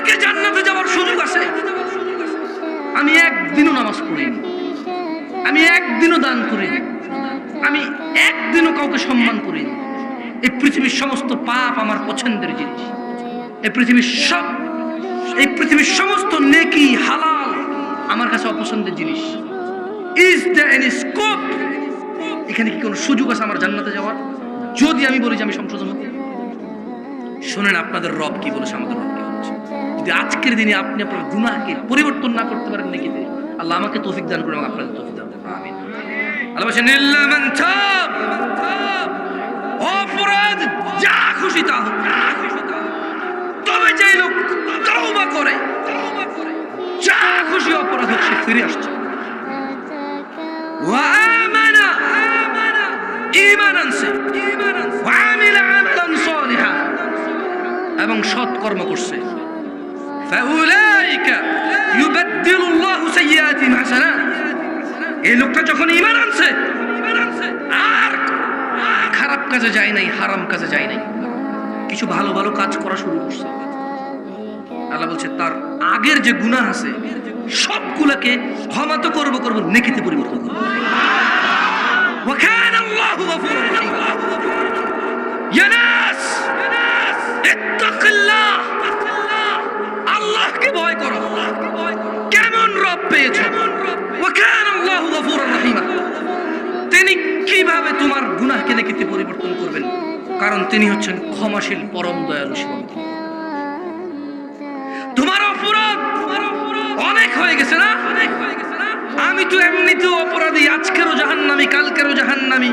আমাকে জান্নাতে যাওয়ার সুযোগ আছে। আমি একদিনও নামাজ পড়িনি, আমি একদিনও দান করিনি, আমি একদিনও কাউকে সম্মান করিনি। এই পৃথিবীর সমস্ত পাপ আমার পছন্দের জিনিস। এই পৃথিবীর সমস্ত নেকি হালাল আমার কাছে অপছন্দের জিনিস। Is there any scope? এখানে কি কোনো সুযোগ আছে আমার জান্নাতে যাওয়ার? যদি আমি বলি যে আমি সংশোধন হব? শোনেন আপনাদের রব কি বলেছে, আমাদের রব কি বলেছে। যদি আজকের দিনে আপনি আপনার গুনাহকে পরিবর্তন না করতে পারেন নেকিতে, আল্লাহ আমাকে তৌফিক দান করুন, আপনাদের তৌফিক দান করুন। আমিন। আল্লাহ বলেন ইল্লা মান তাব, অপরাধ যা খুশি তা হোক, তবে যে লোক তওবা করে, যা খুশি অপরাধ হোক সে ফিরে আসছে। ওয়া আমানা, ঈমান আনছে, ওয়া আমিলা আমালান সালিহা, এবং সৎ কর্ম করছে। ফাউলাইকা ইউবাদদিলুল্লাহু সাইয়্যাতিহিম হাসানাত। এই লোকটা যখন ঈমান আনছে আর খারাপ কাজে যায় নাই, হারাম কাজে যায় নাই, কিছু ভালো ভালো কাজ করা শুরু করছে। আল্লাহ বলছে তার আগের যে গুনাহ আছে সবগুলোকে ক্ষমা তো করব নেকিতে পরিবর্তন করব। ওয়া কানা আল্লাহু গফুরুর রহিম। ইয়া নাস ইত্তাকিল্লাহ, আল্লাহকে ভয় করো। কেমন রব পেয়েছো? ওয়া কানা আল্লাহু গফুরুর রহিম। তিনি কিভাবে তোমার গুনাহকে নেকিতে পরিবর্তন করবেন? কারণ তিনি হচ্ছেন ক্ষমাশীল, পরম দয়ালু, সীমান্ত। তোমার অপরাধ অনেক হয়ে গেছে না? আমি তো এমনিতেও অপরাধী, আজকেরও জাহান্নামী, কালকেরও জাহান্নামী,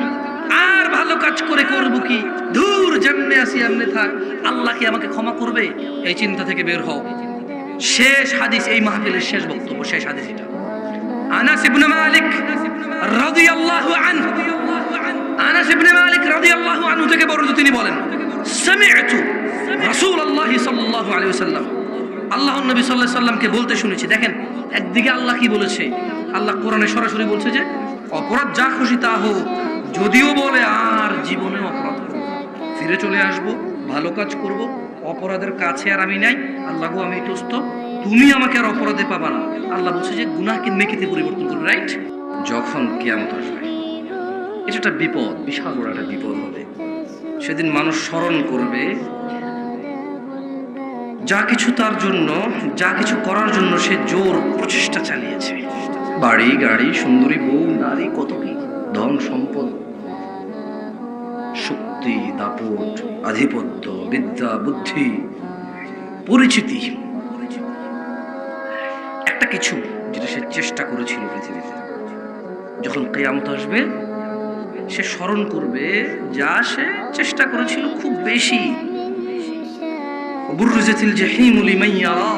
আর ভালো কাজ করে করবো কি? দূর, যেমনে আসি এমনি থাক, আল্লাহ কি আমাকে ক্ষমা করবে? এই চিন্তা থেকে বের হও। শেষ হাদিস, এই মাহফিলের শেষ বক্তব্য, শেষ হাদিস এটা। আনাস ইবনে মালিক রাদিয়াল্লাহু আনহু, আনাস ইবনে মালিক রাদিয়াল্লাহু আনহু থেকে বর্ণিত, তিনি বলেন সামি'তু রাসূলুল্লাহ সাল্লাল্লাহু আলাইহি ওয়াসাল্লাম, আল্লাহর নবী সাল্লাল্লাহু আলাইহি ওয়াসাল্লামকে বলতে শুনেছি। দেখেন, একদিকে আল্লাহ কি বলেছে, আল্লাহ কোরআনে সরাসরি বলছে যে অপরাধ যা খুশি তা হোক, যদিও বলে আর জীবনে অপরাধ করব, ফিরে চলে আসব, ভালো কাজ করব, অপরাধের কাছে আর আমি নাই, আল্লাহ গো আমি দোস্ত, তুমি আমাকে আর অপরাধে পাবা না। আল্লাহ বলছে যে গুনাহকে নেকিতে পরিবর্তন করবে, রাইট? যখন কিয়ামত আসবে, এটা একটা বিপদ, বিশাল বড় একটা বিপদ হবে। সেদিন মানুষ স্মরণ করবে যা কিছু তার জন্য, যা কিছু করার জন্য সে জোর প্রচেষ্টা চালিয়েছে, বাড়ি গাড়ি, সুন্দরী বউ, নারী, কত কি, ধন সম্পদ, শক্তি, দাপট, আধিপত্য, বিদ্যা, বুদ্ধি, পরিচিতি, একটা কিছু যেটা সে চেষ্টা করেছিল পৃথিবীতে, যখন কিয়ামত আসবে সে স্মরণ করবে যা সে চেষ্টা করেছিল খুব বেশি। বুররিজাতিল জাহিমু লিমান ইয়ারা,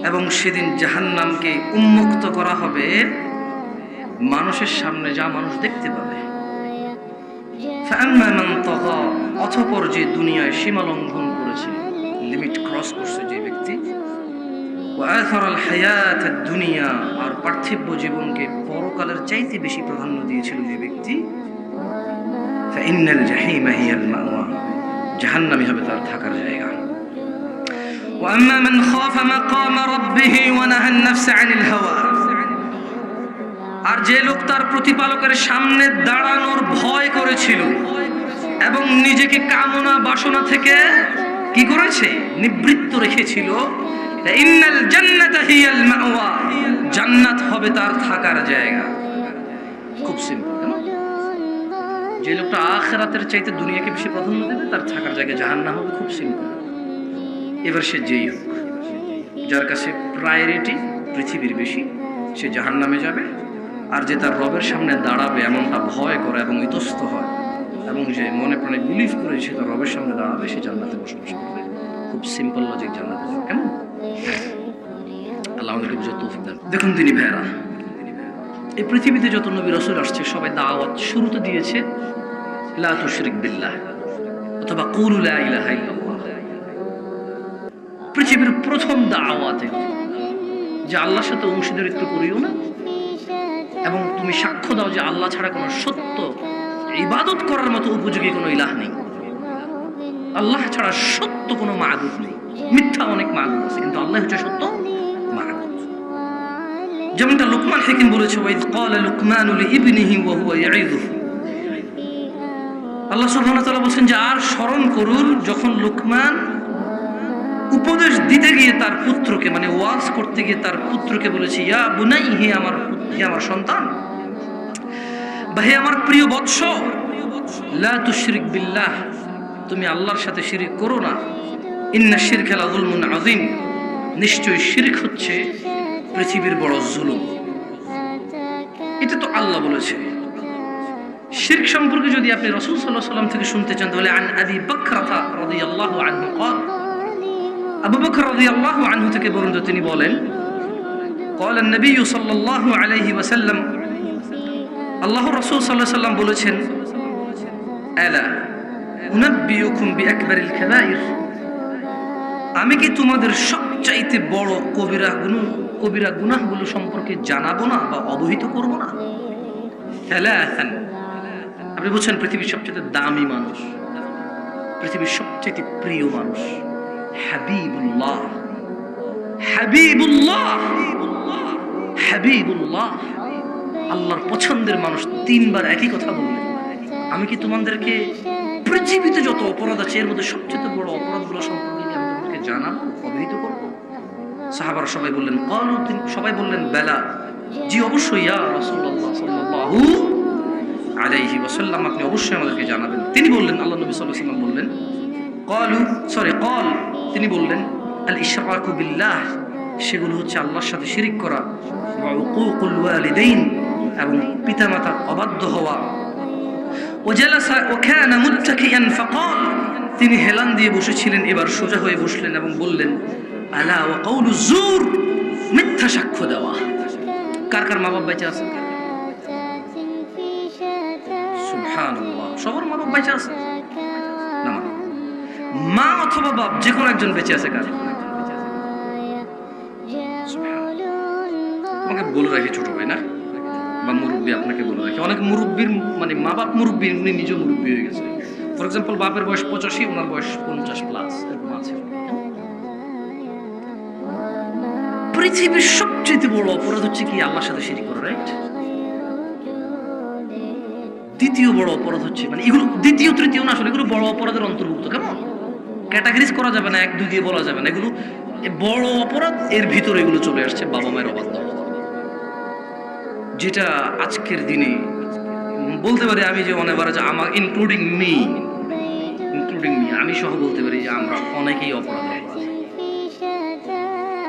এবং সেদিন জাহান্নামকে উন্মুক্ত করা হবে মানুষের সামনে, যা মানুষ দেখতে পাবে। ফাআম্মা মান তাগা, অতঃপর যে দুনিয়ায় সীমা লঙ্ঘন করেছে, লিমিট ক্রস করছে যে ব্যক্তি, ওয়া আথারাল হায়াতাদ দুনিয়া, আর পার্থিব জীবনকে পরকালের চাইতে বেশি প্রাধান্য দিয়েছিল যে ব্যক্তি, ফাইন্নাল জাহিমা হিয়াল মাওয়া, জাহান্নামই হবে তার থাকার জায়গা। ওয়া আম্মা মান খাফা মাকাম রাব্বিহি ওয়া নাহান নাফসা আনিল হাওয়া, আর যে লোক তার প্রতিপালকের সামনে দাঁড়ানোর ভয় করেছিল এবং নিজেকে কামনা বাসনা থেকে কি করেছে, নিবৃত্ত রেখেছিল, ইন্নাল জান্নাতা হিয়াল মাওয়া, জান্নাত হবে তার থাকার জায়গা। খুব সিম্পল, তাই না? যে লোকটা আখিরাতের চাইতে দুনিয়াকে বেশি প্রাধান্য দেবে, তার থাকার জায়গা জাহান্নাম হবে। খুব সিম্পল। এবার সে যেই হোক, যার কাছে প্রায়োরিটি পৃথিবীর বেশি, সে জাহান্নামে যাবে। আর যে তার রবের সামনে দাঁড়াবে এমনটা ভয় করে এবং ইতস্ত হয়, এবং যে মনে প্রাণে বিলিভ করে সে তার রবের সামনে দাঁড়াবে, সে জান্নাতে বসবাস করবে। খুব সিম্পল লজিক, জান্নাতে যাবে। কেমন? আল্লাহ আমাদেরকে বুঝার তৌফিক দান। দেখুন তিনি ভাইরা, এই পৃথিবীতে যত নবী রাসূল আসছে সবাই দাওয়াত শুরুতে দিয়েছে লা তুশরিক বিল্লাহ অথবা কুলু লা ইলাহা ইল্লাল্লাহ। পৃথিবীর প্রথম দাওয়াতে যে আল্লাহর সাথে অংশীদারিত্ব করিও না, এবং তুমি সাক্ষ্য দাও যে আল্লাহ ছাড়া কোনো সত্য ইবাদত করার মতো উপযোগী কোনো ইলাহ নেই, আল্লাহ ছাড়া সত্য কোনো মাবুদ নেই, মিথ্যা অনেক মাবুদ আল্লাহ হচ্ছে সত্য মাহবুদ। যেমনটা লুকমান হাকিম বলেছে, ওয়াইদ ক্বালা লুকমানু লিইবনিহি ওয়া হুয়া ইয়াইযুহু, আল্লাহ সুবহানাহু ওয়া তাআলা বলেন যে আর স্মরণ করুন যখন লুকমান উপদেশ দিতে গিয়ে তার পুত্রকে, মানে ওয়াজ করতে গিয়ে তার পুত্রকে বলেছে, ইয়া বুনাই, হে আমার সন্তান, বা হে আমার প্রিয় বৎস, লা তুশরিক বিল্লাহ, তুমি আল্লাহর সাথে শিরক করো না, ইন্না শিরকা লাযুলমুন আযীম, নিশ্চয়ই শিরক হচ্ছে পৃথিবীর বড় জুলুম। এটা তো আল্লাহ বলেছে। শিরক সম্পর্কে যদি আপনি রাসূল সাল্লাল্লাহু আলাইহি ওয়াসাল্লাম থেকে শুনতে চান তাহলে আন আবি বকরতা রাদিয়াল্লাহু আনহু قال, আবু বকর রাদিয়াল্লাহু আনহু থেকে বর্ণিত, তিনি বলেন, قال النبي صلى الله عليه وسلم, আল্লাহর রাসূল সাল্লাল্লাহু আলাইহি ওয়াসাল্লাম বলেছেন, আলা উনাব্বিউকুম বিআকবারিল কাবাইর, আমি কি তোমাদের সবচাইতে বড় কবিরা গুনাহগুলো সম্পর্কে জানাবো না বা অবহিত করব না? সালাসান, আপনি বলছেন পৃথিবীর সবচেয়ে দামি মানুষ, পৃথিবীর সবচেয়ে প্রিয় মানুষ, হাবিবুল্লাহ, হাবিবুল্লাহ, হাবিবুল্লাহ, আল্লাহর পছন্দের মানুষ তিনবার একই কথা বললেন, আমি কি তোমাদেরকে পৃথিবীতে যত অপরাধ আছে এর মধ্যে সবচেয়ে বড় অপরাধগুলো সম্পর্কে আমি তোমাদেরকে জানাবো, অবহিত করবো? সাহাবারা সবাই বললেন, ক্বালু, সবাই বললেন, বেলা, জি অবশ্যই, ইয়া রাসূলুল্লাহ সাল্লাল্লাহু আলাইহি ওয়াসাল্লাম, আপনি অবশ্যই আমাদেরকে জানাবেন। তিনি বললেন, আল্লাহ নবী সাল্লাল্লাহু আলাইহি ওয়াসাল্লাম বললেন, ক্বাল, তিনি বললেন, আল ইশরাকু বিল্লাহ, সেগুলো হচ্ছে আল্লাহর সাথে শিরিক করা, ওয়া উকুকুল ওয়ালিদাইন, এবং পিতামাতার অবাধ্য হওয়া, ওয়া জালাসা ওয়া কানা মুত্তাকিয়ান ফাকাল, তিনি হেলান দিয়ে বসেছিলেন, এবার সোজা হয়ে বসলেন এবং বললেন, আলা ওয়া কাউলু যুর, মিথ্যা সাক্ষ্য দেওয়া। কার কার মা বাপ বেঁচে আছে? সুবহানাল্লাহ, সবার মা বাপ বেঁচে আছে না? মা অথবা বাপ যে কোনো একজন বেঁচে আছে। কার? তোমাকে বলে রাখি ছোট ভাই, না বা মুরব্বী, আপনাকে বলে রাখি, অনেক মুরব্বীর মানে মা বাপ মুরব্বী, উনি নিজেও মুরব্বী হয়ে গেছে। ফর এক্সাম্পল, বাপের বয়স 85, ওনার বয়স 50+, এরকম আছে। পৃথিবীর সবচেয়ে বড় অপরাধ হচ্ছে কি? আল্লাহর সাথে শিরক করা, রাইট? দ্বিতীয় বড় অপরাধ হচ্ছে, মানে এগুলো দ্বিতীয় তৃতীয় না, আসলে এগুলো বড় অপরাধের অন্তর্ভুক্ত। কেমন ক্যাটাগরিজ করা যাবে না, 1 2 দিয়ে বলা যাবে না, এগুলো বড় অপরাধ। এর ভিতরে এগুলো চলে আসছে বাবা মায়ের অবাধ্য হওয়া, যেটা আজকের দিনে বলতে পারি আমি যে অনেকবার, যে আমার ইনক্লুডিং মি, আমি সহ বলতে পারি যে আমরা অনেকেই অপরাধ।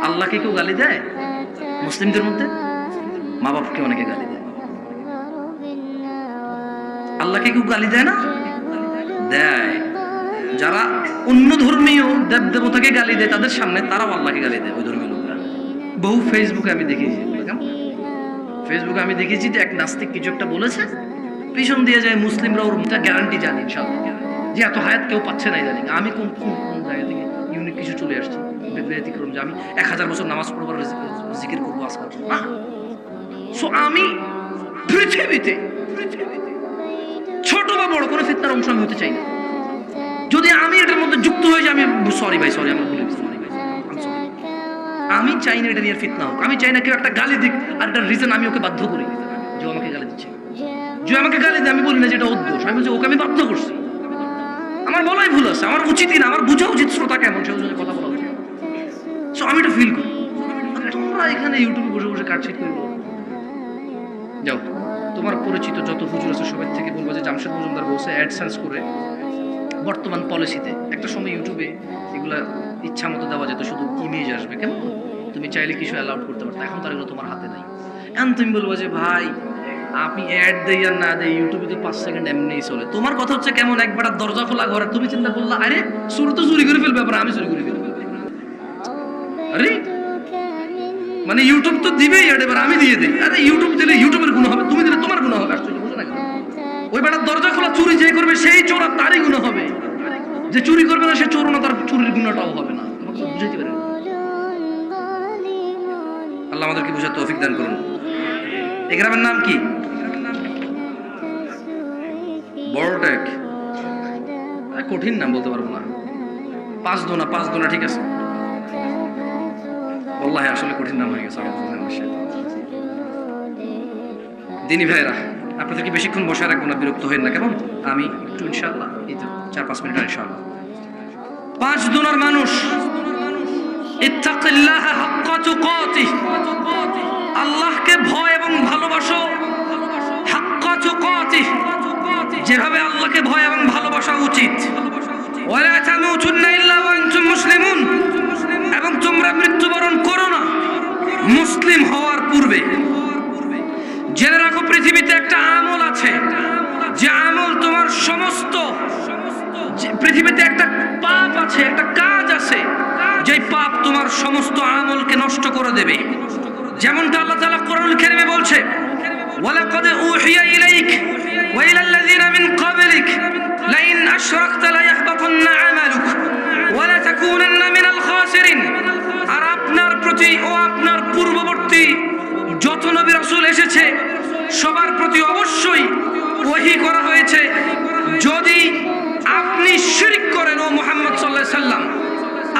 আল্লাহকে কেউ গালি দেয়? মুসলিমদের মধ্যে মা বাপকে অনেকে গালি দেয়। আল্লাহকে কেউ গালি দেয় না? দেয়। যারা অন্য ধর্মীয় দেব দেবতাকে গালি দেয় তাদের সামনে, তারাও আল্লাহকে গালি দেয়, ওই ধর্মীয় লোকরা। বহু ফেসবুকে আমি দেখেছি, যে এক নাস্তিক কিছু একটা বলেছে, পিছন দিয়ে যায় মুসলিমরা ওর গ্যারান্টি জানি ইনশাআল্লাহ যে এত হায়াত কেউ পাচ্ছে না। জানি আমি কোন জায়গা থেকে ইউনিক কিছু চলে আসছি, ব্যতিক্রম, যে আমি 1000 বছর নামাজ পড়বো, জিকির করবো, আজকাল না। সো আমি পৃথিবীতে ছোট বা বড় কোনো ফিতনার অংশ আমি হতে চাই না। যদি আমি এটার মধ্যে যুক্ত হয়ে যাই, আমি সরি ভাই, সরি, আমি ভুলে গেছি, আমি চাই না এটা নিয়ে ফিতনা হোক। আমি চাই না কেউ একটা গালি দিক আর এটার রিজন আমি ওকে বাধ্য করি যে আমাকে গালি দিচ্ছে। যে আমাকে গালি দেয় আমি বলি না যে এটা ওর দোষ, আমি বলছি ওকে আমি বাধ্য করছি। আমার বলাই ভুল আছে, আমার উচিতই না, আমার বোঝা উচিত শ্রোতা কেমন, সে অনুযায়ী কথা বলা উচিত। সো আমি এটা ফিল করি। তোমরা এখানে ইউটিউবে বসে বসে কাটছিট করবো, যাও তোমার পরিচিত যত হুজুর আছে সবার থেকে বলবো যে জামশেদ মজুমদার বলছে অ্যাডসেন্স করে বর্তমান পলিসিতে একটা সময় ইউটিউবে এগুলা ইচ্ছা মতো দেওয়া যেত, শুধু ইমেজ আসবে, কেমন তুমি চাইলে কিছু অ্যালাউড করতে পারতো। এখন তো এগুলো তোমার হাতে নাই। এখন তুমি বলবো যে ভাই আপনি অ্যাড দেই আর না দেই, ইউটিউবে তো 5 সেকেন্ড এমনিই চলে। তোমার কথা হচ্ছে কেমন একবার দরজা খোলা ঘরে, তুমি চিন্তা করলা আরে চোর তো চুরি করে ফেলবে, আবার আমি চুরি করে ফেলবো। আরে মানে ইউটিউব তো দিবেই অ্যাড, এবার আমি দিয়ে দিই। আরে ইউটিউব দিলে ইউটিউবের গুণ হবে, তুমি দিলে তোমার গুণ হবে। আসলে বুঝো না, ওই বেটার দরজা খোলা চুরি যে করবে সেই চোর, আর তারই গুণ হবে। যে চুরি করবে না সে চোর না, তার চুরির গুণটাও হবে না। তোমাকে বুঝাইতে পারে। আল্লাহ আমাদেরকে বুঝার তৌফিক দান করুন। এই গ্রামের নাম কি? বড়টেক। কঠিন নাম, বলতে পারবো না। 5 দোনা, ঠিক আছে। ওয়াল্লাহি আসলে কঠিন নাম হয়ে গেছে। দিনী ভাইরা, আপনাদেরকে বেশিক্ষণ বসে রাখবো না, বিরক্ত হইন না কেমন? আমি একটু ইনশাআল্লাহ এই তো 4-5 মিনিট ইনশাআল্লাহ। 5 দুনার মানুষ, ইত্তাকিল্লাহ হাক্কা তুকাতিহ, আল্লাহকে ভয় এবং ভালোবাসো। হাক্কা তুকাতিহ, যেভাবে আল্লাহকে ভয় এবং ভালোবাসা উচিত। ওয়ালা তামুতুন্না ইল্লা ওয়া আনতুম মুসলিমুন, এবং তোমরা মৃত্যুবরণ করো না মুসলিম হওয়ার পূর্বে। জেনে রাখো পৃথিবীতে একটা আমল আছে, যে আমল তোমার সমস্ত, পৃথিবীতে একটা পাপ আছে, একটা কাজ আছে, যে পাপ তোমার সমস্ত আমলকে নষ্ট করে দেবে। যেমনটা আল্লাহ তাআলা কোরআনুল কারীমে বলছে, ওয়ালাকাদ উহিয়া ইলাইক ওয়া ইলাল্লাযিনা মিন ক্বাবলিক লাইন আশরাকতা লায়াহবাতান্না আমালুক ওয়া লা তাকুনান্না মিনাল খাসিরিন। আর আপনার প্রতি ও আপনার পূর্ববর্তী যত নবী রাসূল এসেছে সবার প্রতি অবশ্যই ওহী করা হয়েছে, যদি আপনি শিরক করেন ও মুহাম্মদ সাল্লাল্লাহু আলাইহি সাল্লাম,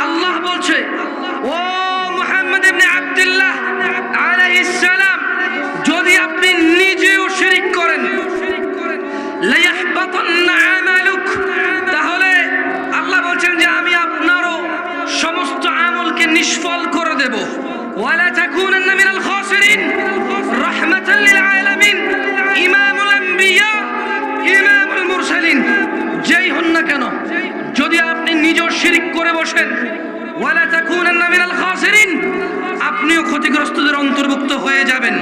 আল্লাহ বলছে ও মুহাম্মদ ইবনে আব্দুল্লাহ আলাইহিস সালাম, যদি আপনি নিজেও শিরক করেন, লায়াহবাতান্না আমালুক, তাহলে আল্লাহ বলছেন যে আমি আপনারও সমস্ত আমলকে নিষ্ফল করে দেব। ওয়ালা তাকুনান্না মিনাল খাসিরিন রাহমাতাল লিল আলামিন, ইমামুল আম্বিয়া ইমামুল মুরসালিন, যেই হন না কেন যদি আপনি নিজেও শিরক করে বসেন, ওয়ালা তাকুনান্না মিনাল খাসিরিন, আপনিও ক্ষতিগ্রস্তদের অন্তর্ভুক্ত হয়ে যাবেন।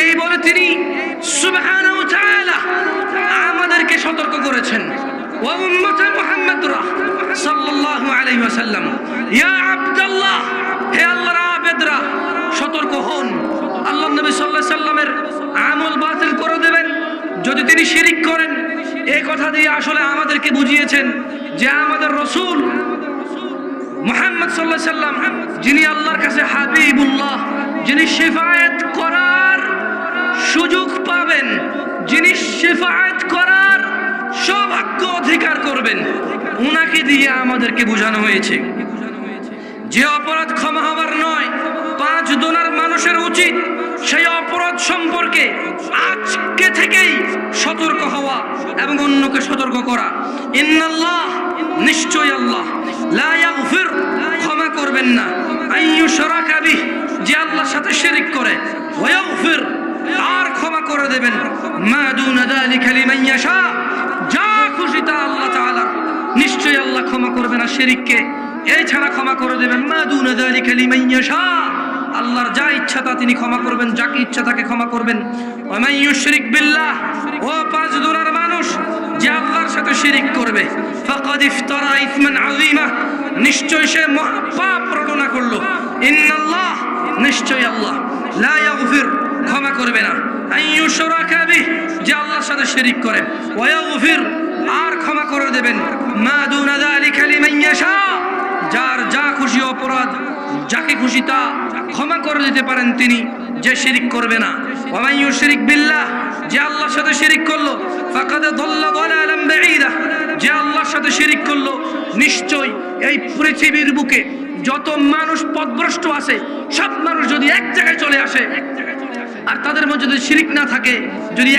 এই বলে তিনি সুবহানাহু ওয়া তাআলা আমাদেরকে সতর্ক করেছেন। ওয়া উম্মতে মুহাম্মাদুর সাল্লাল্লাহু আলাইহি ওয়াসাল্লাম, ইয়া আব্দুল্লাহ, হে আল্লাহর আবেদরা, সতর্ক হন। আল্লাহ নবী সাল্লাল্লাহু আলাইহি সাল্লামের আমল বাতিল করে দেবেন যদি তিনি শিরক করেন। এই কথা দিয়ে আসলে আমাদেরকে বুঝিয়েছেন যে আমাদের রাসূল মুহাম্মদ সাল্লাল্লাহু আলাইহি সাল্লাম, যিনি আল্লাহর কাছে হাবিবুল্লাহ, যিনি শাফায়াত করার সুযোগ পাবেন, যিনি শাফায়াত করার সৌভাগ্য অধিকার করবেন, উনাকে দিয়ে আমাদেরকে বোঝানো হয়েছে যে অপরাধ ক্ষমা হবার নয়। 5 দুনার মানুষের উচিত সেই অপরাধ সম্পর্কে আজকে থেকেই সতর্ক হওয়া এবং অন্যকে সতর্ক করা। ইন্নাল্লাহ, নিশ্চয় আল্লাহ, লা ইয়াগফির, ক্ষমা করবেন না, আইয়ুশরাকা বিহি, যে আল্লাহর সাথে শিরক করে, ওয়া ইয়াগফির, আর ক্ষমা করে দেবেন, মা দুনা যালিকা লিমান ইয়াশা, যা খুশি তা আল্লাহ তাআলা, নিশ্চয় আল্লাহ ক্ষমা করবে না শিরককে, এই ছাড়া ক্ষমা করে দেবেন মা দুনা যালিকা লিমান ইয়াশা, আল্লাহর যা ইচ্ছা তা তিনি ক্ষমা করবেন, যাকে ইচ্ছা তাকে ক্ষমা করবেন। ওয়া মান ইউশরিক বিল্লাহ, ও 5 দুনার মানুষ, যে আল্লাহর সাথে শিরক করবে, ফাকাদ ইফতারা ইসমান আযীমা, নিশ্চয় সে মহাপাপ রটনা করলো। ইন্নাল্লাহ, নিশ্চয় আল্লাহ, লা ইয়াগফির, ক্ষমা করবে না, আইয়ুশরাকা বিহি, যে আল্লাহর সাথে শিরক করে, ওয়া ইয়াগফির, আর ক্ষমা করে দেবেন, মা দুনা যালিকা লিমান ইয়াশা, যার যা খুশি অপরাধ, যাকে খুশি তা ক্ষমা করে দিতে পারেন তিনি, যে শিরক করবে না। ওয়া মান ইউশরিক বিল্লাহ, যে আল্লাহর সাথে শিরক করলো, ফাকাদ দাল্লা দালালান বাঈদা, যে আল্লাহর সাথে শিরক করলো, নিশ্চয় এই পৃথিবীর বুকে যত মানুষ পথভ্রষ্ট আছে, সব মানুষ যদি এক জায়গায় চলে আসে, আর তাদের মধ্যে যদি শিরক না থাকে, যদি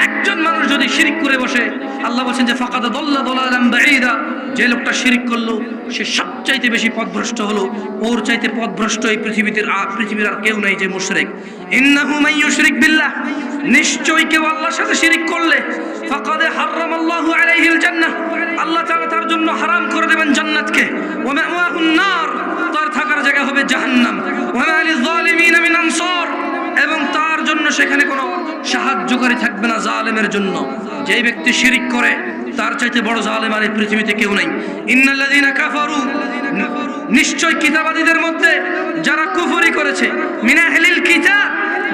একজন মানুষ যদি শিরক করে বসে, আল্লাহ বলেন যে ফাকাদ দাল্লা দালালান বাঈদা, যে লোকটা শিরক করলো সে সবচাইতে বেশি পথভ্রষ্ট হলো, ওর চাইতে পথভ্রষ্ট এই পৃথিবীর আর কেউ নাই যে মুশরিক। ইন্নাহু মান ইউশরিক বিল্লাহ, নিশ্চয় কেউ আল্লাহর সাথে শিরক করলে, ফাকাদ হারামাল্লাহু আলাইহিল জান্নাহ, আল্লাহ তাআলা তার জন্য হারাম করে দেবেন জান্নাতকে, ওয়া মাওয়াহুন নার, তার থাকার জায়গা হবে জাহান্নাম, ওয়া মা লিয-যালিমিনা মিন আনসার, এবং তার জন্য সেখানে কোনো সাহায্যকারী থাকবে না জালেমের জন্য। যেই ব্যক্তি শিরক করে তার চাইতে বড় জালেম আর এই পৃথিবীতে কেউ নাই। ইন্নাল্লাযীনা কাফারু, নিশ্চয় কিতাবাদীদের মধ্যে যারা কুফরি করেছে, মিন আহলিল কিতাব,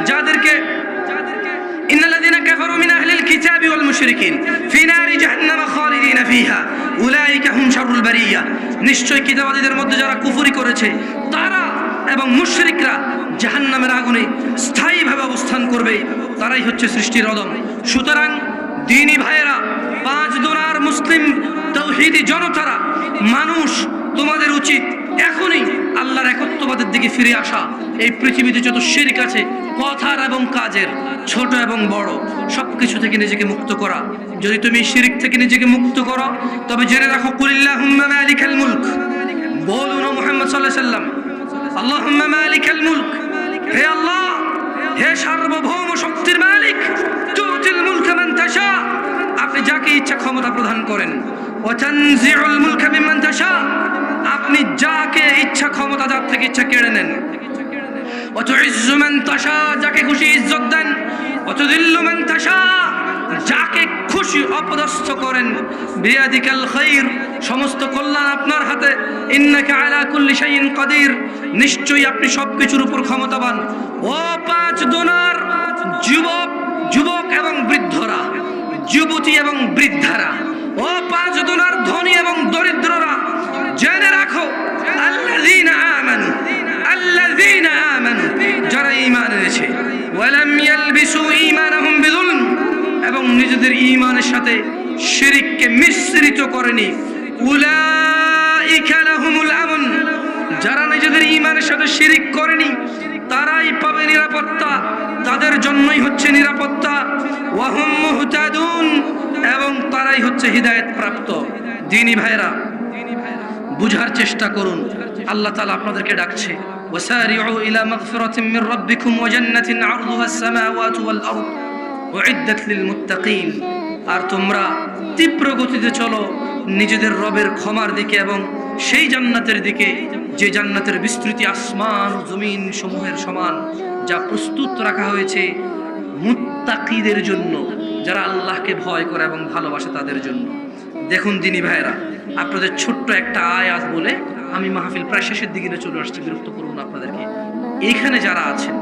যাদেরকে ইন্নাল্লাযীনা কাফারু মিন আহলিল কিতাবি ওয়াল মুশরিকিন ফি নারি জাহান্নাম খালিদিনা ফিহা উলাইকা হুম শাররুল বারিয়া, নিশ্চয় কিতাবাদীদের মধ্যে যারা কুফরি করেছে তারা এবং মুশরিকরা জাহান্নামের আগুনে স্থায়ীভাবে অবস্থান করবে, তারাই হচ্ছে সৃষ্টির অদম। সুতরাং দ্বীনি ভাইয়েরা, 5 দুনার মুসলিম তাওহীদি জনতারা, মানুষ, তোমাদের উচিত এখনই আল্লাহর একত্ব মতবাদের দিকে ফিরে আসা। এই পৃথিবীতে যত শিরক আছে কথার এবং কাজের, ছোট এবং বড়, সবকিছু থেকে নিজেকে মুক্ত করা। যদি তুমি শিরক থেকে নিজেকে মুক্ত করো তবে জেনে রাখো, কুলিল্লাহুম্মা মালিকাল মুলক, বলুন মুহাম্মদ সাল্লাল্লাহু আলাইহি ওয়াসাল্লাম, আল্লাহুম্মা মালিকাল মুলক, হে আল্লাহ, হে সার্বভৌম শক্তির মালিক, তুতিল মুলকা মান তাশা, আপনি যাকে ইচ্ছা ক্ষমতা প্রদান করেন। ওয়া তানজিউল মুলকা মিম্মান তাশা, আপনি যাকে ইচ্ছা ক্ষমতা যার থেকে ইচ্ছা কেড়ে নেন। ওয়া তুইজ্জু মান তাশা, যাকে খুশি ইজ্জত দেন। ওয়া তুযিল্লু মান তাশা, যাকে খুশি অপদস্থ করেন। বিয়াদিকাল খায়র, সমস্ত কল্যাণ আপনার হাতে। ইন্নাকা আলা কুল্লি শাইইন কাদির, নিশ্চয়ই আপনি সবকিছুর উপর ক্ষমতাবান। ও পাঁচ দোনার যুবক এবং বৃদ্ধরা, যুবতী এবং বৃদ্ধারা, ও পাঁচ দোনার ধনী এবং দরিদ্ররা, জেনে রাখো, আল্লাযীনা আমানু, যারা ঈমান এনেছে, ওয়ালাম ইয়ালবিসু ঈমানাহুম বিযুলম, এবং নিজেদের ঈমানের সাথে শিরককে মিশ্রিত করেনি। উলাইকা লাহুমুল আমন, যারা নিজেদের ঈমানের সাথে শিরক করেনি তারাই পাবে নিরাপত্তা, তাদের জন্যই হচ্ছে নিরাপত্তা। ওয়া হুম মুহতাদুন, এবং তারাই হচ্ছে হিদায়াত প্রাপ্ত। দ্বীনি ভাইরা, বুঝার চেষ্টা করুন, আল্লাহ তাআলা আপনাদেরকে ডাকছে, ওয়াসারিউ ইলা মাগফিরাতিন মির রাব্বিকুম ওয়া জান্নাতিন আরদুহাস সামাওয়াতু ওয়াল আরদ উইদ্দাত লিল মুত্তাকিন। আর তোমরা তীব্র গতিতে চলো নিজেদের রবের ক্ষমার দিকে এবং সেই জান্নাতের দিকে, যে জান্নাতের বিস্তৃতি আসমান ও জমিন সমূহের সমান, যা প্রস্তুত রাখা হয়েছে মুত্তাকিদের জন্য, যারা আল্লাহকে ভয় করে এবং ভালোবাসে তাদের জন্য। দেখুন দ্বীনি ভাইরা, আপনাদের ছোট্ট একটা আয়াত বলে আমি মাহফিল প্রায় শেষের দিকে চলে আসছি, বিরক্ত করব না আপনাদেরকে। এইখানে যারা আছেন,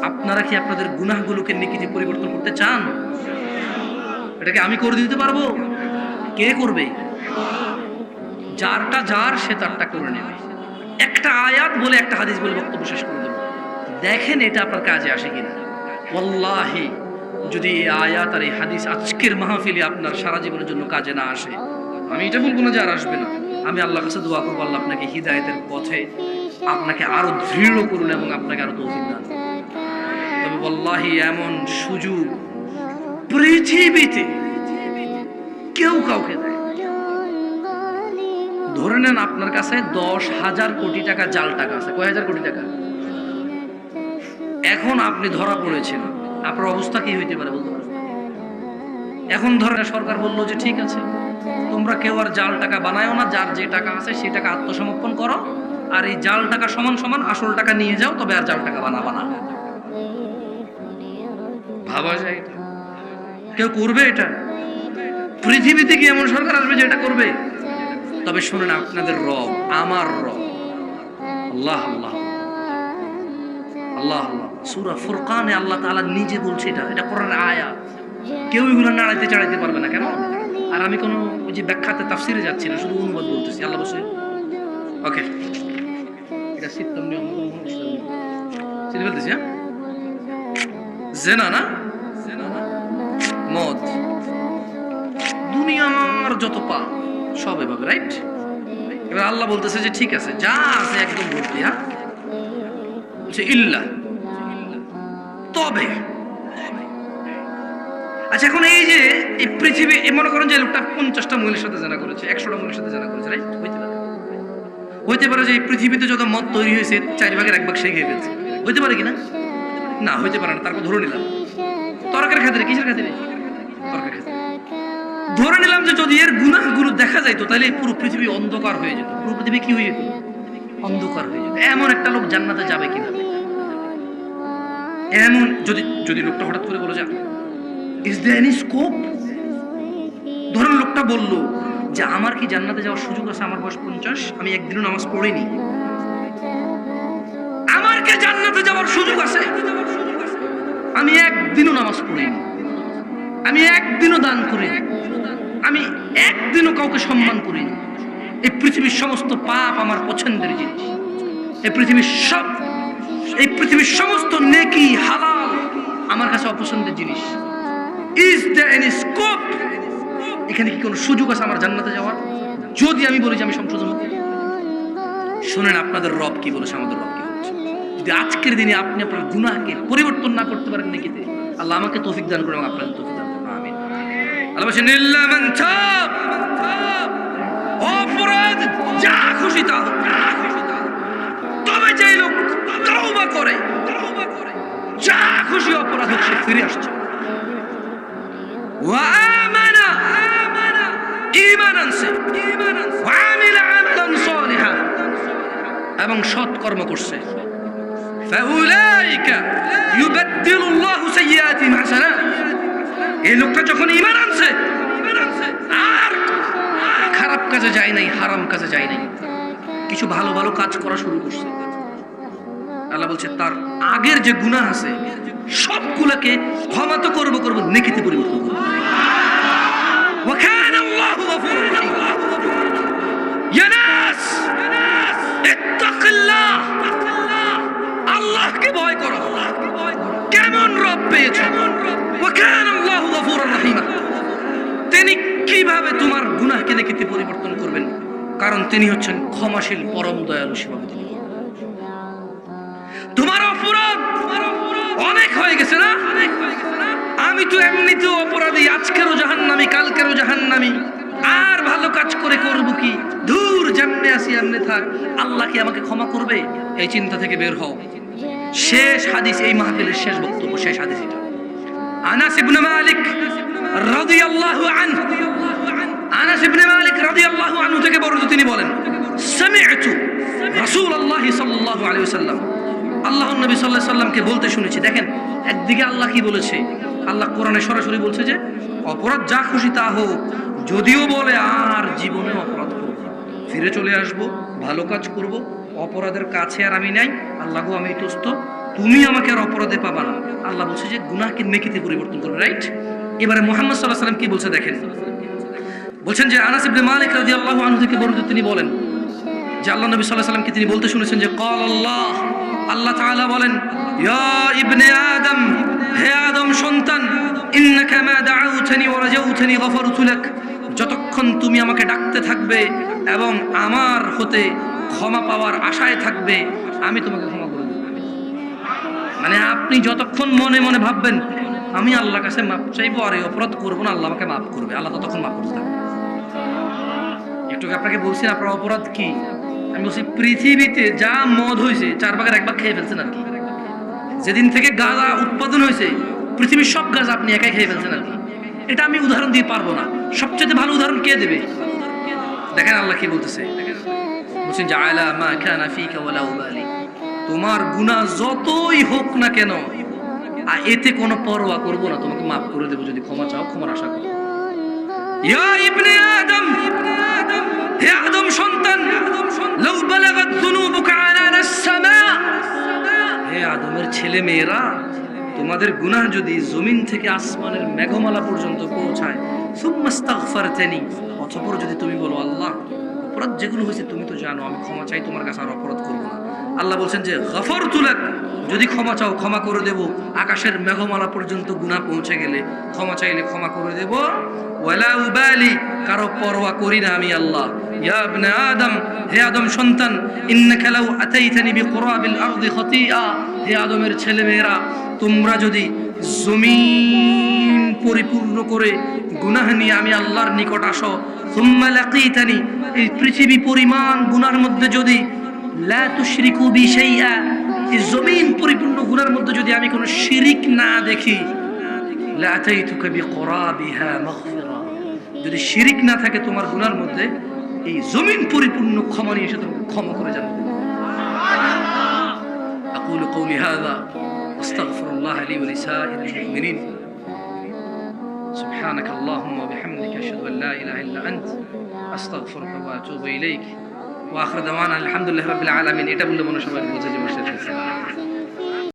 আপনারা কি আপনাদের গুনাহগুলোকে নেকিতে পরিবর্তন করতে চান? এটাকে আমি করে দিতে পারবো? কে করবে? যারটা যার সে তারটা করে নেবে। একটা আয়াত বলে, একটা হাদিস বলে বক্তব্য শেষ করে দেবো। দেখেন এটা আপনার কাজে আসে কিনা। ওয়াল্লাহি, যদি এই আয়াত আর এই হাদিস আজকের মাহফিলে আপনার সারা জীবনের জন্য কাজে না আসে, আমি এটা বলবো না যে আর আসবে না, আমি আল্লাহর কাছে দোয়া করবো, আল্লাহ আপনাকে হিদায়াতের পথে আপনাকে আরো দৃঢ় করুন এবং আপনাকে আরো তৌফিক দান। তবে ওয়াল্লাহি, এমন সুযোগ পৃথিবীতে কেউ কাউকে দেয়। ধরে নেন আপনার কাছে 10,000 কোটি টাকা জাল টাকা আছে। কয় হাজার কোটি টাকা? এখন আপনি ধরা পড়েছেন, আপনার অবস্থা কি হইতে পারে বলতে পারেন? এখন ধরেন সরকার বললো যে ঠিক আছে, তোমরা কেউ আর জাল টাকা বানায়ও না, যার যে টাকা আছে সেই টাকা আত্মসমর্পণ করো, আর এই জাল টাকা সমান সমান আসল টাকা নিয়ে যাও, তবে আর জাল টাকা বানাবা না। ভাবা যায় এটা? কেউ করবে এটা? পৃথিবীতে কি এমন সরকার আসবে যে এটা করবে? তবে শুনেন, আপনাদের রব, আমার রব আল্লাহ, আল্লাহ আল্লাহ আল্লাহ, সূরা ফুরকানে আল্লাহ তাআলা নিজে বলছে, এটা কোরআনের আয়াত, কেউ এগুলো নাড়াইতে চাড়াইতে পারবে না। কেন? আর আমি কোনো ওই যে ব্যাখ্যাতে তাফসিরে যাচ্ছি না, শুধু অনুবাদ বলতেছি। আল্লাহ বলছে, ওকে, এটা সিস্টেম নিয়ম চিনে বলতেছি। হ্যাঁ, জেনা না, মদ, দুনিয়ার যত পাপ সব এভাবে, রাইট? এবার আল্লাহ বলতেছে যে ঠিক আছে, যা আছে একদম ভর্তি। হ্যাঁ, বলছে ইল্লা, তবে। আচ্ছা, এখন এই যে এই পৃথিবী, মনে করেন যে লোকটা 50টা মহিলার সাথে জানা করেছে, 100টা মহিলার সাথে জানা করেছে, রাইট? হইতে পারে যে এই পৃথিবীতে যত মদ তৈরি হয়েছে 4 ভাগের 1 ভাগ সে খেয়ে ফেলছে। হইতে পারে কিনা? না, হইতে পারে না। তারপর ধরে নিলাম তর্কের খাতিরে, কিসের খাতিরে? তর্কের খাতিরে ধরে নিলাম যে যদি এর গুনাহগুলো দেখা যাইতো তাহলে পুরো পৃথিবী অন্ধকার হয়ে যেত। পুরো পৃথিবী কি হয়ে যেত? অন্ধকার হয়ে যেত। এমন একটা লোক জান্নাতে যাবে কিভাবে? এমন যদি লোকটা হঠাৎ করে বলে যাবে, ইজ দেয়ার এনি স্কোপ? ধরেন লোকটা বলল যে আমার কি জান্নাতে যাওয়ার সুযোগ আছে? আমার বয়স 50, আমি একদিনও নামাজ পড়িনি, আমার কি জান্নাতে যাওয়ার সুযোগ আছে? আমি একদিনও নামাজ পড়িনি, আমি একদিনও দান করিনি, আমি একদিনও কাউকে সম্মান করিনি। এই পৃথিবীর সমস্ত পাপ আমার পছন্দের জিনিস, এই পৃথিবীর সমস্ত নেকি হালাল আমার কাছে অপছন্দের জিনিস। Is there any scope? এখানে কি কোনো সুযোগ আছে আমার জান্নাতে যাওয়ার? যদি আমি বলি যে আমি সংশোধন, শুনেন আপনাদের রব কি বলেছে, আমাদের রব কি বলেছে। যদি আজকের দিনে আপনি আপনার গুনাহকে পরিবর্তন না করতে পারেন নেকিতে, আল্লাহ আমাকে তৌফিক দান করুন এবং আপনাদের তৌফিক দান করুন, আমিন। আল্লাহ বলেছেন ইল্লা মান তাব, অপরাধ যা খুশি তা হোক, তবে যেই লোক তওবা করে, যা খুশি অপরাধ হোক সে ফিরে আসছে, ওয়া আমানা, ঈমান আনছে, ওয়া আমিলা আমালান সালিহা, এবং সৎ কর্ম করছে, ফাউলাইকা ইউবাদদিলুল্লাহু সাইয়্যাতিহিম হাসানাত, এই লোকটা যখন ঈমান আনছে আর খারাপ কাজে যায় নাই, হারাম কাজে যায় নাই, কিছু ভালো ভালো কাজ করা শুরু করছে, আল্লাহ বলছে তার আগের যে গুনাহ আছে সবগুলোকে ক্ষমা তো করব নেকিতে পরিবর্তন করব। ওয়া কানা আল্লাহু গফুরুর রহিম। ইয়া নাস ইত্তাকিল্লাহ, আল্লাহকে ভয় করো। কেমন রব পেয়েছো? ওয়া কানা আল্লাহু গফুরুর রহিম। তিনি কিভাবে তোমার গুনাহকে নেকিতে পরিবর্তন করবেন? কারণ তিনি হচ্ছেন ক্ষমাশীল, পরম দয়ালু, সেবাবিত। তোমার অপরাধ অনেক হয়ে গেছে না? আমি তো এমনিতেও অপরাধী, আজকেরও জাহান্নামী, কালকেরও জাহান্নামী, আর ভালো কাজ করে করব কি? দূর, যেমনে আসি এমনে থাক, আল্লাহ কি আমাকে ক্ষমা করবে? এই চিন্তা থেকে বের হও। শেষ হাদিস, এই মাহফিলের শেষ বক্তব্য, শেষ হাদিস এটা। আনাস ইবনে মালিক রাদিয়াল্লাহু আনহু, আনাস ইবনে মালিক রাদিয়াল্লাহু আনহু থেকে বর্ণিত, তিনি বলেন সামি'তু রাসূলুল্লাহ সাল্লাল্লাহু আলাইহি ওয়াসাল্লাম, আল্লাহর নবী সাল্লাল্লাহু আলাইহি ওয়াসাল্লামকে বলতে শুনেছি। দেখেন, একদিকে আল্লাহ কি বলেছে, আল্লাহ কোরআনে সরাসরি বলছে যে অপরাধ যা খুশি তা হোক, যদিও বলে আর জীবনে অপরাধ করব, ফিরে চলে আসব, ভালো কাজ করব, অপরাধের কাছে আর আমি নাই, আল্লাহ গো আমি তুষ্ট, তুমি আমাকে আর অপরাধে পাবা না। আল্লাহ বলছে যে গুনাহকে নেকিতে পরিবর্তন করবে, রাইট? এবারে মুহাম্মদ সাল্লাল্লাহু আলাইহি ওয়াসাল্লাম কি বলছে দেখেন, বলছেন যে আনাস ইবনে মালিক রাদিয়াল্লাহু আনহু থেকে বর্ণিত, তিনি বলেন যে আল্লাহ নবী সাল্লাল্লাহু আলাইহি ওয়াসাল্লামকে তিনি বলতে শুনেছেন যে ক্বাল আল্লাহ, আল্লাহ তাআলা বলেন, ইয়া ইবনে আদম, হে আদম সন্তান, ইন্নাকা মা দাআউতানি ওয়া রাজাউতানি গফারতু লাক, যতক্ষণ তুমি আমাকে ডাকতে থাকবে এবং আমার হতে ক্ষমা পাওয়ার আশায় থাকবে, আমি তোমাকে ক্ষমা করে দেব। মানে আপনি যতক্ষণ মনে মনে ভাববেন আমি আল্লাহর কাছে মাপ চাইবো আর এই অপরাধ করবো না, আল্লাহ আমাকে মাফ করবে, আল্লাহ ততক্ষণ মাফ করতে থাকবে। একটু আপনাকে বলছি আপনার অপরাধ কি? আমি বলছি পৃথিবীতে যা মদ হয়েছে 4 ভাগের 1 ভাগ খেয়ে ফেলছেন আর কি। যেদিন থেকে গাঁজা উৎপাদন হয়েছে পৃথিবীর সব গাঁজা আপনি একাই খেয়ে ফেলছেন আর কি। এটা আমি উদাহরণ দিয়ে পারবো না, সবচেয়ে ভালো উদাহরণ কে দেবে? দেখেন আল্লাহ কি বলতেছে, বলছেন জাআলা মা কানা ফিকা ওয়ালা উবালি, তোমার গুনাহ যতই হোক না কেন এতে কোনো পরোয়া করব না, তোমাকে মাফ করে দেব যদি ক্ষমা চাও, ক্ষমার আশা করো। ইয়া ইবনে আদম, হে আদম সন্তান, লাউ বালাগাত যুনুবুকা আলানাস সামা, হে আদমের ছেলে মেয়েরা, তোমাদের গুনাহ যদি জমিন থেকে আসমানের মেঘমালা পর্যন্ত পৌঁছায়, সুম্মা ইস্তাগফারতানি, অতঃপর যদি তুমি বলো আল্লাহ অপরাধ যেগুলো হয়েছে তুমি তো জানো, আমি ক্ষমা চাই তোমার কাছে, আর অপরাধ করব না। আল্লাহ বলছেন যে গফরতু লাক, যদি ক্ষমা চাও ক্ষমা করে দেব, আকাশের মেঘমালা পর্যন্ত গুনাহ পৌঁছে গেলে ক্ষমা চাইলে ক্ষমা করে দেব। ওয়ালা উবালি, কারো পরোয়া করি না আমি আল্লাহ। ইয়া ইবনে আদম, হে আদম সন্তান, ইন্নাকা লাউ আতাইতানি বিকুরাবিল আরদি খাতিয়া, হে আদমের ছেলে মেয়েরা, তোমরা যদি জমিন পরিপূর্ণ করে গুনাহ নিয়ে আমি আল্লাহর নিকট আসো, সুম্মা লাকিতানি, এই পৃথিবী পরিমাণ গুনার মধ্যে যদি লা তুশরিকু বি শাইআ, এই জমিন পরিপূর্ণ গুনার মধ্যে যদি আমি কোনো শিরিক না দেখি, লা আতাইতুকা বিকুরাবিহা মাগফিরা, যদি শিরিক না থাকে তোমার গুনার মধ্যে, এই জমিন পরিপূর্ণ ক্ষমা নিয়ে এসে তোমাকে ক্ষমা করে যাবে। আকুলু কওলি হাযা আস্তাগফিরুল্লাহ লি ওয়া লিসাইরিল মুমিনিন। سبحانك اللهم وبحمدك أشهد أن لا إله إلا أنت أستغفرك وأتوب إليك وآخر دعوانا الحمد لله رب العالمين। এটা বললে মনে সবাই বোঝা যে বসে আছে।